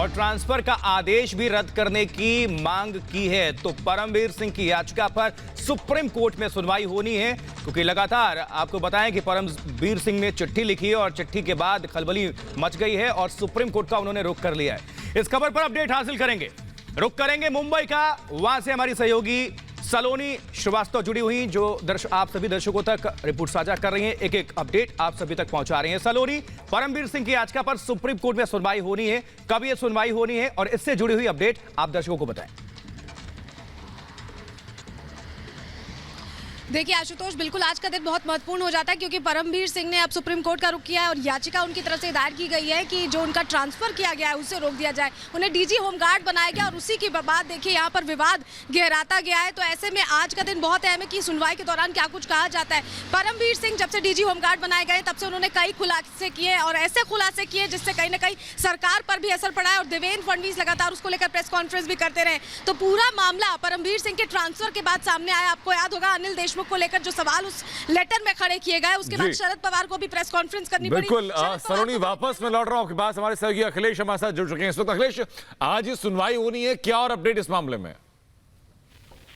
और ट्रांसफर का आदेश भी रद्द करने की मांग की है। तो परमवीर सिंह की याचिका पर सुप्रीम कोर्ट में सुनवाई होनी है, क्योंकि लगातार आपको बताएं कि परमवीर सिंह ने चिट्ठी लिखी और चिट्ठी के बाद खलबली मच गई है और सुप्रीम कोर्ट का उन्होंने रुख कर लिया है। इस खबर पर अपडेट हासिल करेंगे, रुख करेंगे मुंबई का, वहां से हमारी सहयोगी सलोनी श्रीवास्तव जुड़ी हुई, जो आप सभी दर्शकों तक रिपोर्ट साझा कर रही हैं, एक एक अपडेट आप सभी तक पहुंचा रही हैं। सलोनी, परमवीर सिंह की याचिका पर सुप्रीम कोर्ट में सुनवाई होनी है, कब यह सुनवाई होनी है और इससे जुड़ी हुई अपडेट आप दर्शकों को बताएं। देखिए आशुतोष, बिल्कुल आज का दिन बहुत महत्वपूर्ण हो जाता है, क्योंकि परमवीर सिंह ने अब सुप्रीम कोर्ट का रुख किया है और याचिका उनकी तरफ से दायर की गई है कि जो उनका ट्रांसफर किया गया है उसे रोक दिया जाए। उन्हें डीजी होमगार्ड बनाया गया और उसी के बाद देखिए यहाँ पर विवाद गहराता गया है। तो ऐसे में आज का दिन बहुत अहम है कि सुनवाई के दौरान क्या कुछ कहा जाता है। परमवीर सिंह जब से डीजी होमगार्ड बनाए गए तब से उन्होंने कई खुलासे किए और ऐसे खुलासे किए जिससे कहीं ना कहीं सरकार पर भी असर पड़ा है और देवेंद्र फडणवीस लगातार उसको लेकर प्रेस कॉन्फ्रेंस भी करते रहे। तो पूरा मामला परमवीर सिंह के ट्रांसफर के बाद सामने आया। आपको याद होगा अनिल देशमुख को लेकर जो सवाल उस लेटर में खड़े किए गए, उसके बाद शरद पवार को भी प्रेस कॉन्फ्रेंस करनी पड़ी। बिल्कुल सलोनी, वापस मैं लौट रहा हूं आपके पास। हमारे सहयोगी अखिलेश हमारे साथ जुड़ चुके हैं इस वक्त। अखिलेश, आज ये सुनवाई होनी है, क्या और अपडेट इस मामले में?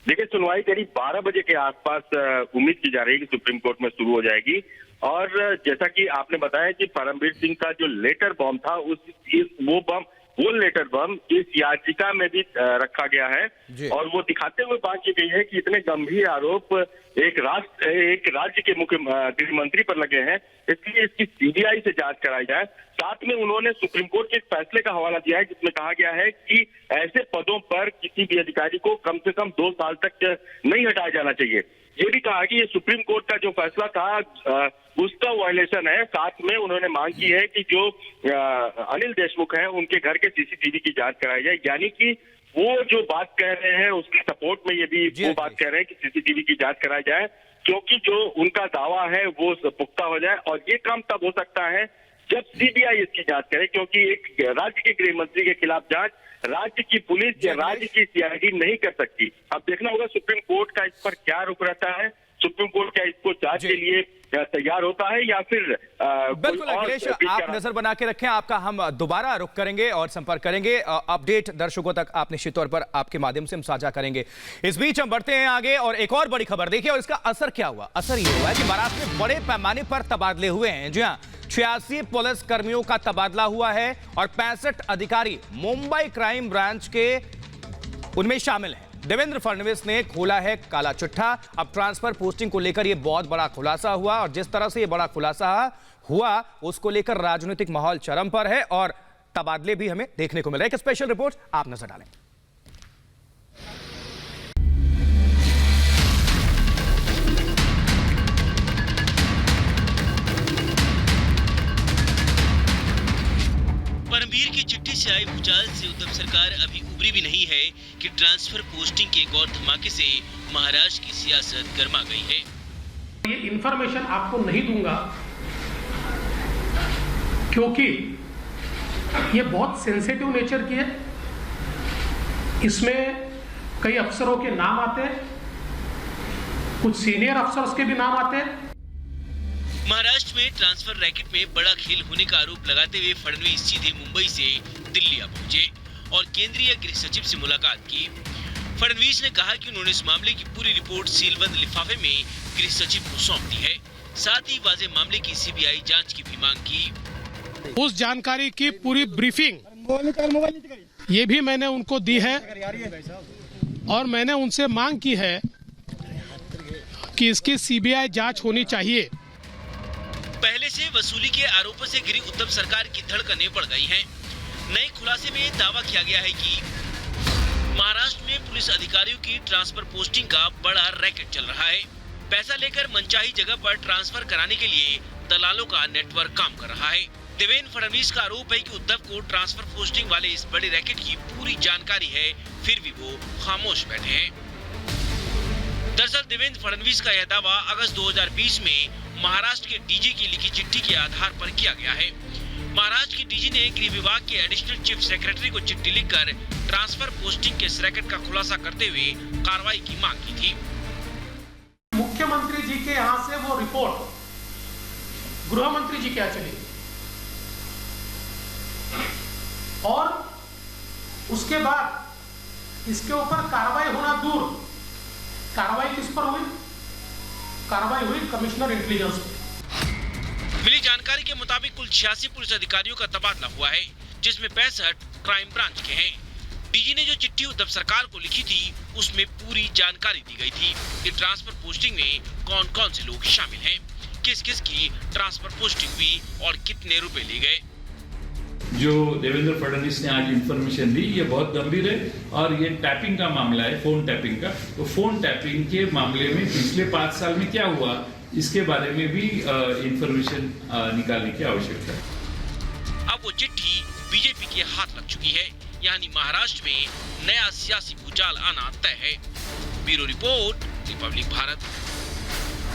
देखिए, सुनवाई करीब 12 बजे के आसपास उम्मीद की जा रही है कि सुप्रीम कोर्ट में शुरू हो जाएगी। और जैसा कि आपने बताया कि परमवीर सिंह का जो लेटर बम था वो लेटर बम इस याचिका में भी रखा गया है और वो दिखाते हुए बात की गई है कि इतने गंभीर आरोप एक राज्य के मुख्य गृह मंत्री पर लगे हैं, इसलिए इसकी सीबीआई से जांच कराई जाए। साथ में उन्होंने सुप्रीम कोर्ट के फैसले का हवाला दिया है जिसमें कहा गया है कि ऐसे पदों पर किसी भी अधिकारी को कम से कम 2 साल तक नहीं हटाया जाना चाहिए। ये भी कहा कि ये सुप्रीम कोर्ट का जो फैसला था उसका वायलेशन है। साथ में उन्होंने मांग की है कि जो अनिल देशमुख हैं उनके घर के सीसीटीवी की जांच कराई जाए, यानी कि वो जो बात कह रहे हैं उसके सपोर्ट में ये भी वो बात कह रहे हैं कि सीसीटीवी की जांच कराई जाए, क्योंकि जो उनका दावा है वो पुख्ता हो जाए। और ये काम तब हो सकता है जब सीबीआई इसकी जांच करे, क्योंकि एक राज्य के गृह मंत्री के खिलाफ जांच राज्य की पुलिस या राज्य की सीआईडी नहीं कर सकती। अब देखना होगा सुप्रीम कोर्ट का इस पर क्या रुख रहता है। सुप्रीम कोर्ट क्या इसको जांच के लिए तैयार होता है या फिर बिल्कुल अखिलेश, आप नजर बना के रखें, आपका हम दोबारा रुख करेंगे और संपर्क करेंगे। अपडेट दर्शकों तक आप निश्चित तौर पर आपके माध्यम से हम साझा करेंगे। इस बीच हम बढ़ते हैं आगे और एक और बड़ी खबर देखिए और इसका असर क्या हुआ। असर ये हुआ है कि महाराष्ट्र में बड़े पैमाने पर तबादले हुए हैं। जी हाँ, 86 पुलिस कर्मियों का तबादला हुआ है और 65 अधिकारी मुंबई क्राइम ब्रांच के उनमें शामिल हैं। देवेंद्र फडणवीस ने खोला है काला चिट्ठा। अब ट्रांसफर पोस्टिंग को लेकर यह बहुत बड़ा खुलासा हुआ और जिस तरह से यह बड़ा खुलासा हुआ उसको लेकर राजनीतिक माहौल चरम पर है और तबादले भी हमें देखने को मिल रहे हैं। एक स्पेशल रिपोर्ट आप नजर डालें। परमवीर की चिट्ठी से आई भूचाल से उद्धव सरकार अभी उबरी भी नहीं है कि ट्रांसफर पोस्टिंग के एक और धमाके से महाराष्ट्र की सियासत गर्मा गई है। ये इंफॉर्मेशन आपको नहीं दूंगा क्योंकि ये बहुत सेंसिटिव नेचर की है। इसमें कई अफसरों के नाम आते हैं, कुछ सीनियर अफसर्स के भी नाम आते हैं। महाराष्ट्र में ट्रांसफर रैकेट में बड़ा खेल होने का आरोप लगाते हुए फडणवीस सीधे मुंबई से दिल्ली आ पहुंचे और केंद्रीय गृह सचिव से मुलाकात की। फडणवीस ने कहा कि उन्होंने इस मामले की पूरी रिपोर्ट सीलबंद लिफाफे में गृह सचिव को सौंप दी है। साथ ही वाजे मामले की सीबीआई जांच की भी मांग की। उस जानकारी की पूरी ब्रीफिंग ये भी मैंने उनको दी है और मैंने उनसे मांग की है कि इसकी सीबीआई जांच होनी चाहिए। पहले से वसूली के आरोपों से घिरी उद्धव सरकार की धड़कनें बढ़ गई हैं। नए खुलासे में दावा किया गया है कि महाराष्ट्र में पुलिस अधिकारियों की ट्रांसफर पोस्टिंग का बड़ा रैकेट चल रहा है। पैसा लेकर मनचाही जगह पर ट्रांसफर कराने के लिए दलालों का नेटवर्क काम कर रहा है। देवेंद्र फडणवीस का आरोप है कि उद्धव को ट्रांसफर पोस्टिंग वाले इस बड़े रैकेट की पूरी जानकारी है, फिर भी वो खामोश बैठे हैं। दरअसल देवेंद्र फडणवीस का यह दावा अगस्त 2020 में महाराष्ट्र के डीजी की लिखी चिट्ठी के आधार पर किया गया है। महाराष्ट्र की डीजी ने गृह विभाग के एडिशनल चीफ सेक्रेटरी को चिट्ठी लिखकर ट्रांसफर पोस्टिंग के रैकेट का खुलासा करते हुए कार्रवाई की मांग की थी। मुख्यमंत्री जी के यहाँ से वो रिपोर्ट गृह मंत्री जी के यहाँ चली और उसके बाद इसके ऊपर कार्रवाई होना दूर, कार्रवाई किस पर हुई? कार्रवाई हुई कमिश्नर इंटेलिजेंस पे। मिली जानकारी के मुताबिक कुल 86 पुलिस अधिकारियों का तबादला हुआ है, जिसमें 65 क्राइम ब्रांच के हैं। डीजी ने जो चिट्ठी उद्धव सरकार को लिखी थी, उसमें पूरी जानकारी दी गई थी कि ट्रांसफर पोस्टिंग में कौन कौन से लोग शामिल हैं, किस किस की ट्रांसफर पोस्टिंग हुई और कितने रुपए लिए गए। जो देवेंद्र फडणवीस ने आज इंफॉर्मेशन दी, ये बहुत गंभीर है और ये टैपिंग का मामला है, फोन टैपिंग का। तो फोन टैपिंग के मामले में पिछले 5 साल में क्या हुआ, इसके बारे में भी इंफॉर्मेशन निकालने की आवश्यकता है। अब वो चिट्ठी बीजेपी के हाथ लग चुकी है, यानी महाराष्ट्र में नया सियासी भूचाल आना तय है। Bureau report, Republic Bharat.